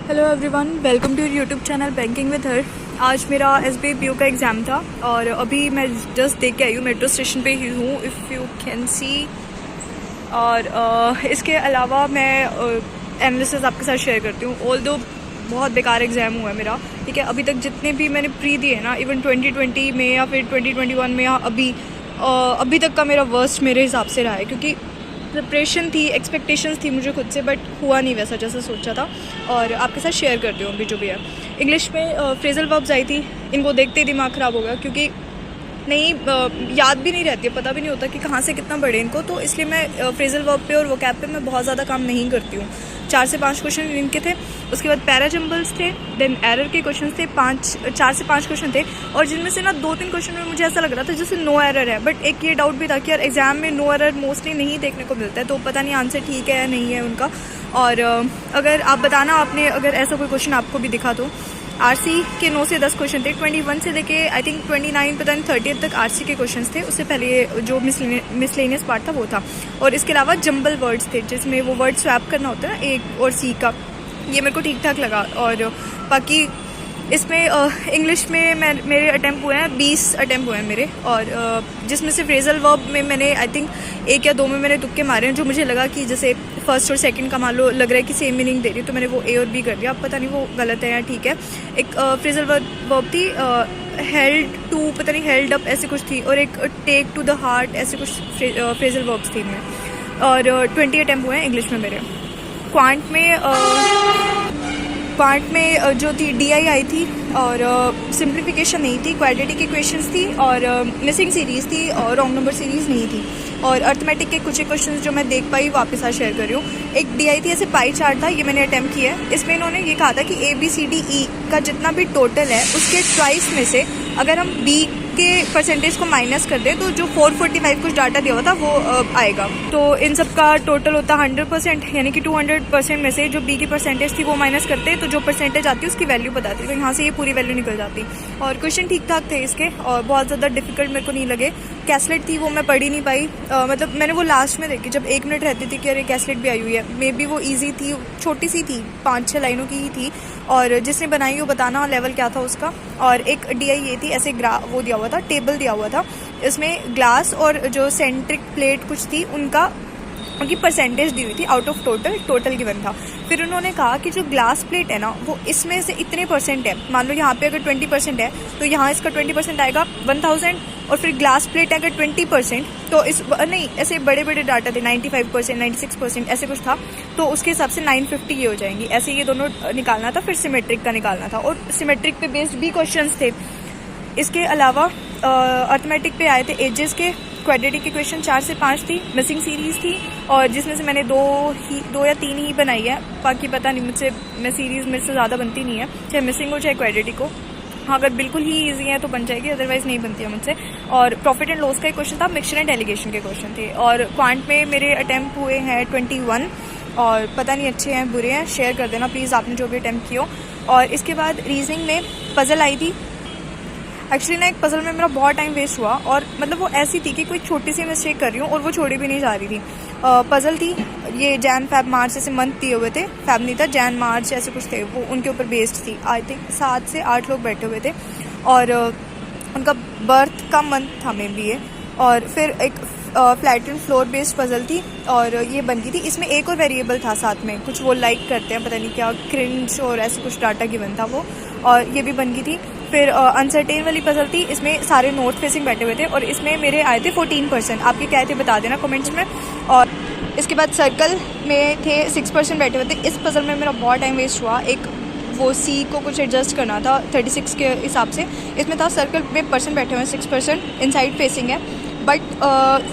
Hello everyone, welcome to YouTube channel banking with her. आज मेरा SBI PO का exam था और अभी मैं जस्ट देख के आई हूँ, मेट्रो स्टेशन पे ही हूँ, इफ़ यू कैन सी। और इसके अलावा मैं एनालिसिस आपके साथ शेयर करती हूँ। ऑल्दो बहुत बेकार एग्ज़ाम हुआ है मेरा, ठीक है। अभी तक जितने भी मैंने प्री दिए ना, इवन 2020 में या फिर 2021 में या अभी तक का मेरा वर्स्ट मेरे हिसाब से रहा है, क्योंकि प्रिपरेशन थी, एक्सपेक्टेशंस थी मुझे खुद से, बट हुआ नहीं वैसा जैसा सोचा था। और आपके साथ शेयर करती हूँ अभी जो भी है। इंग्लिश में फ्रेजल वर्ब्स आई थी, इनको देखते ही दिमाग ख़राब हो गया, क्योंकि नहीं याद भी नहीं रहती है, पता भी नहीं होता कि कहाँ से कितना बढ़े इनको, तो इसलिए मैं फ्रेजल वर्ब पे और वोकैब पे मैं बहुत ज़्यादा काम नहीं करती हूँ। 4 से 5 क्वेश्चन इनके थे, उसके बाद पैराजम्बल्स थे, देन एरर के क्वेश्चन थे, 4 से 5 क्वेश्चन थे, और जिनमें से ना 2-3 क्वेश्चन में मुझे ऐसा लग रहा था जैसे नो एरर है, बट एक ये डाउट भी था कि यार एग्जाम में नो एरर मोस्टली नहीं देखने को मिलता है, तो पता नहीं आंसर ठीक है या नहीं है उनका। और अगर आप बताना, आपने अगर ऐसा कोई क्वेश्चन आपको भी दिखा तो। RC के 9 से 10 क्वेश्चन थे, 21 से लेके आई थिंक 29 पता नहीं 30 तक RC के क्वेश्चंस थे। उससे पहले जो मिसलेनियस पार्ट था वो था, और इसके अलावा जंबल वर्ड्स थे जिसमें वो वर्ड स्वैप करना होता है ना, A और C का, ये मेरे को ठीक ठाक लगा। और बाकी इसमें इंग्लिश में मेरे अटैम्प्ट हुए हैं 20 अटैम्प्ट हुए हैं मेरे, और जिसमें से फ्रेजल वर्ब में मैंने आई थिंक 1 या 2 में मैंने तुक्के मारे हैं, जो मुझे लगा कि जैसे फर्स्ट और सेकंड का मान लो लग रहा है कि सेम मीनिंग दे रही है, तो मैंने वो A और B कर दिया। अब पता नहीं वो गलत है या ठीक है। एक फ्रेजल वर्ब थी हेल्ड टू, पता नहीं हेल्ड अप ऐसे कुछ थी, और एक टेक टू द हार्ट, ऐसे कुछ फ्रेजल वर्ब्स थी इनमें। और 20 अटैम्प्ट हुए हैं इंग्लिश में मेरे। क्वांट में जो थी DI आई थी, और सिंप्लीफिकेशन नहीं थी, क्वाड्रेटिक की क्वेश्चंस थी, और मिसिंग सीरीज़ थी, और रॉन्ग नंबर सीरीज़ नहीं थी। और अर्थमेटिक के कुछ क्वेश्चंस जो मैं देख पाई वापस आज शेयर कर रही हूँ। एक DI थी, ऐसे पाई चार्ट था, ये मैंने अटैम्प्ट किया है। इसमें इन्होंने ये कहा था कि ABCDE का जितना भी टोटल है उसके ट्वाइस में से अगर हम B के परसेंटेज को माइनस कर दें तो जो 445 कुछ डाटा दिया हुआ था वो आएगा। तो इन सब का टोटल होता 100%, यानी कि 200% में से जो B की परसेंटेज थी वो माइनस करते, तो जो परसेंटेज आती है उसकी वैल्यू बताती, तो यहाँ से ये पूरी वैल्यू निकल जाती। और क्वेश्चन ठीक ठाक थे इसके, और बहुत ज़्यादा डिफिकल्ट मेरे को नहीं लगे। कैसलेट थी, वो मैं पढ़ ही नहीं पाई, मतलब मैंने वो लास्ट में देखी जब 1 मिनट रहती थी कि अरे कैसलेट भी आई हुई है। मे बी वो ईजी थी, छोटी सी थी, 5-6 लाइनों की ही थी, और जिसने बनाई वो बताना लेवल क्या था उसका। और एक DI ये थी, ऐसे वो दिया हुआ था, टेबल दिया हुआ था, इसमें ग्लास और जो सेंट्रिक प्लेट कुछ थी उनकी परसेंटेज दी हुई थी आउट ऑफ टोटल गिवन था। फिर उन्होंने कहा कि जो ग्लास प्लेट है ना वो इसमें से इतने परसेंट है, मान लो यहाँ पे अगर 20% है तो यहाँ इसका 20% आएगा 1000, और फिर ग्लास प्लेट अगर 20% तो इस नहीं, ऐसे बड़े बड़े डाटा थे 95%, 96% ऐसे कुछ था, तो उसके हिसाब से 950 ये हो जाएंगी। ऐसे ये दोनों निकालना था, फिर सिमेट्रिक का निकालना था, और सिमेट्रिक पे बेस्ड भी क्वेश्चन थे। इसके अलावा अर्थमेटिक पे आए थे एजेस के, क्वाड्रेटिक की क्वेश्चन 4 से 5 थी, मिसिंग सीरीज़ थी, और जिसमें से मैंने 2 या 3 ही बनाई है, बाकी पता नहीं मुझसे, मैं सीरीज़ मेरे से ज़्यादा बनती नहीं है, चाहे मिसिंग हो चाहे क्वाड्रेटिक हो। हाँ, अगर बिल्कुल ही ईजी है तो बन जाएगी, अदरवाइज़ नहीं बनती है मुझसे। और प्रॉफिट एंड लॉस का एक क्वेश्चन था, मिक्सचर एंड डेलीगेशन के क्वेश्चन थे। और क्वांट में मेरे अटैम्प्ट हुए हैं 21, और पता नहीं अच्छे हैं बुरे हैं, शेयर कर देना प्लीज़ आपने जो भी अटैम्प्ट किया। और इसके बाद रीजनिंग में पज़ल आई थी। एक्चुअली ना एक पज़ल में मेरा बहुत टाइम वेस्ट हुआ, और मतलब वो ऐसी थी कि कोई छोटी सी मिस्टेक कर रही हूँ और वो छोड़ी भी नहीं जा रही थी। पज़ल थी ये जैन फेब मार्च ऐसे मंथ दिए हुए थे, फेब नहीं था, जैन मार्च ऐसे कुछ थे, वो उनके ऊपर बेस्ड थी। आई थिंक 7 से 8 लोग बैठे हुए थे, और उनका बर्थ का मंथ था मे बी ये। और फिर एक flat and floor based puzzle थी, और ये बन गई थी। इसमें एक और वेरिएबल था साथ में, कुछ वो लाइक करते हैं, पता नहीं क्या, क्रिंज और ऐसे कुछ डाटा गिवन था वो, और ये भी बन गई थी। फिर अनसर्टेन वाली पज़ल थी, इसमें सारे नॉर्थ फेसिंग बैठे हुए थे, और इसमें मेरे आए थे 14%। आपके क्या थे बता देना कमेंट्स में। और इसके बाद सर्कल में थे 6% बैठे हुए थे। इस पज़ल में मेरा बहुत टाइम वेस्ट हुआ, एक वो C को कुछ एडजस्ट करना था 36 के हिसाब से। इसमें था सर्कल में परसेंट बैठे हुए हैं 6%, इनसाइड फेसिंग है, बट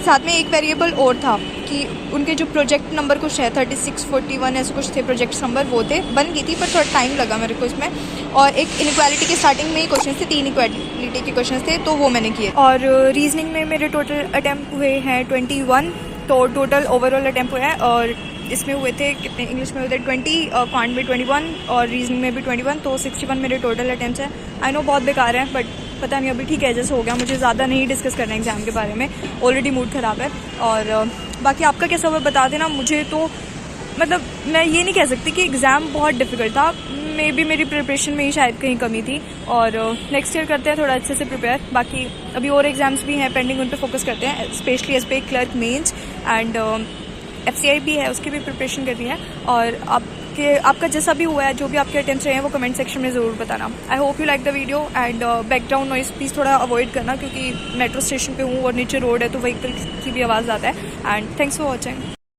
साथ में एक वेरिएबल और था कि उनके जो प्रोजेक्ट नंबर कुछ है 36, 41 ऐसे कुछ थे प्रोजेक्ट नंबर, वो थे। बन गई थी पर थोड़ा टाइम लगा मेरे को इसमें। और एक इनइक्वालिटी के स्टार्टिंग में ही क्वेश्चन थे, 3 इक्वालिटी के क्वेश्चन थे, तो वो मैंने किए। और रीजनिंग में मेरे टोटल अटैम्प्ट हुए हैं 21, तो टोटल ओवरऑल अटैम्प्ट हुए हैं। और इसमें हुए थे कितने, इंग्लिश में हुए थे 20, क्वांट में 21, और रीजनिंग में भी 21, तो 61 मेरे टोटल अटैम्प्ट्स हैं। आई नो बहुत बेकार है, बट पता नहीं अभी ठीक है जैसे हो गया। मुझे ज़्यादा नहीं डिस्कस करना है एग्ज़ाम के बारे में, ऑलरेडी मूड ख़राब है। और बाकी आपका कैसा हुआ बता देना मुझे। तो मतलब मैं ये नहीं कह सकती कि एग्ज़ाम बहुत डिफ़िकल्ट था, में भी मेरी प्रिपरेशन में ही शायद कहीं कमी थी, और नेक्स्ट ईयर करते हैं थोड़ा अच्छे से प्रिपेयर। बाकी अभी और एग्जाम्स भी हैं पेंडिंग, उन पर फोकस करते हैं, specially SBI clerk mains and FCI भी है, उसकी भी प्रिपरेशन कर रही है। और आपका जैसा भी हुआ है, जो भी आपके अटेम्प्ट्स रहे हैं, वो कमेंट सेक्शन में ज़रूर बताना। I hope you like the video and background noise please थोड़ा अवॉइड करना, क्योंकि मेट्रो स्टेशन पे हूँ और नीचे रोड है तो व्हीकल की भी आवाज़ आता है। And thanks for watching.